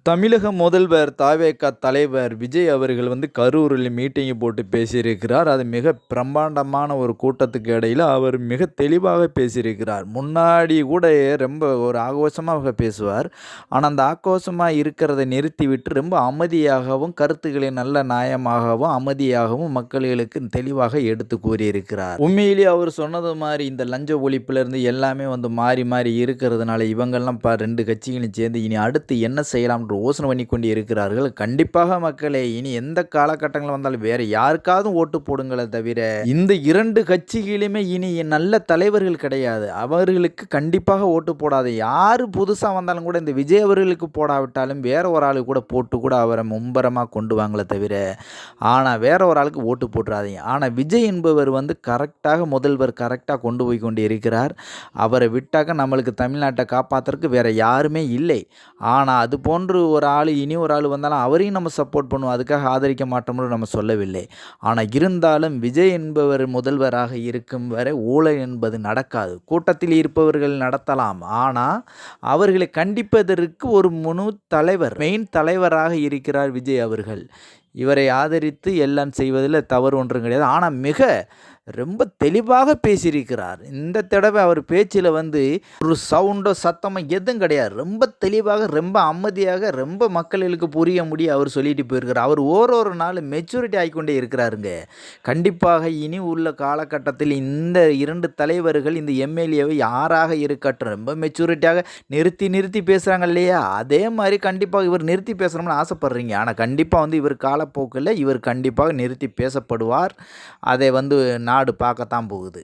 தமிழக முதல்வர் தாவேகா தலைவர் விஜய் அவர்கள் கரூரில் மீட்டிங் போட்டு பேசியிருக்கிறார். அது மிக பிரம்மாண்டமான ஒரு கூட்டத்துக்கு இடையில அவர் மிக தெளிவாக பேசியிருக்கிறார். முன்னாடி கூட ரொம்ப ஒரு ஆக்ரோஷமாக பேசுவார். ஆனால் அந்த ஆக்ரோஷமாக இருக்கிறத நிறுத்திவிட்டு ரொம்ப அமைதியாகவும் கருத்துக்களை நல்ல நியாயமாகவும் அமைதியாகவும் மக்களுக்கு தெளிவாக எடுத்து கூறியிருக்கிறார். உண்மையிலேயே அவர் சொன்னது மாதிரி இந்த லஞ்ச ஒழிப்புலேருந்து எல்லாமே மாறி மாறி இருக்கிறதுனால இவங்கெல்லாம் 2 கட்சிகளும் சேர்ந்து இனி அடுத்து என்ன செய்யலாம் யோசனை பண்ணி கொண்டு இருக்கிறார்கள். கண்டிப்பாக மக்களே, இனி எந்த காலகட்டங்கள் வந்தாலும் வேற யாருக்காவது ஓட்டு போடுங்களே தவிர இந்த 2 கட்சிகளுமே இனி நல்ல தலைவர்கள் கிடையாது. அவர்களுக்கு கண்டிப்பாக ஓட்டு போடாது. யார் புதுசாக வந்தாலும் கூட இந்த விஜய் அவர்களுக்கு போடாவிட்டாலும் வேற ஒரு ஆளுக்கு கூட போட்டு கூட அவரை மும்பரமாக கொண்டு வாங்களே தவிர, ஆனால் வேற ஒரு ஆளுக்கு ஓட்டு போட்டுறாதீங்க. ஆனால் விஜய் என்பவர் கரெக்டாக முதல்வர் கரெக்டாக கொண்டு போய் கொண்டு இருக்கிறார். அவரை விட்டாக்க நம்மளுக்கு தமிழ்நாட்டை காப்பாற்றுறதுக்கு வேற யாருமே இல்லை. ஆனால் அது போன்று ஒரு ஆள் இனி ஒரு ஆள் வந்தாலும் அவரையும் நம்ம சப்போர்ட் பண்ணுவோம், அதுக்காக ஆதரிக்க மாட்டோம்னு நம்ம சொல்லவில்லை. ஆனால் இருந்தாலும் விஜய் என்பவர் முதல்வராக இருக்கும் வரை ஊழல் என்பது நடக்காது. கூட்டத்தில் இருப்பவர்கள் நடத்தலாம், ஆனால் அவர்களை கண்டிப்பதற்கு ஒரு முழு தலைவர் மெயின் தலைவராக இருக்கிறார் விஜய் அவர்கள். இவரை ஆதரித்து எல்லாம் செய்வதில் தவறு ஒன்றும் கிடையாது. ஆனால் மிக ரொம்ப தெளிவாக பேசியிருக்கிறார். இந்த தடவை அவர் பேச்சில் ஒரு சவுண்டோ சத்தமோ எதுவும் கிடையாது. ரொம்ப தெளிவாக ரொம்ப அமைதியாக ரொம்ப மக்களுக்கு புரிய முடிய அவர் சொல்லிட்டு போயிருக்கிறார். அவர் ஒரு நாள் மெச்சூரிட்டி ஆகிக்கொண்டே இருக்கிறாருங்க. கண்டிப்பாக இனி உள்ள காலகட்டத்தில் இந்த 2 தலைவர்கள் இந்த எம்எல்ஏவை யாராக இருக்கட்டும் ரொம்ப மெச்சூரிட்டியாக நிறுத்தி பேசுகிறாங்க இல்லையா, அதே மாதிரி கண்டிப்பாக இவர் நிறுத்தி பேசணும்னு ஆசைப்படுறீங்க. ஆனால் கண்டிப்பாக இவர் காலப்போக்கில் இவர் கண்டிப்பாக நிறுத்தி பேசப்படுவார். அதை நாடு பார்க்கத்தான் போகுது.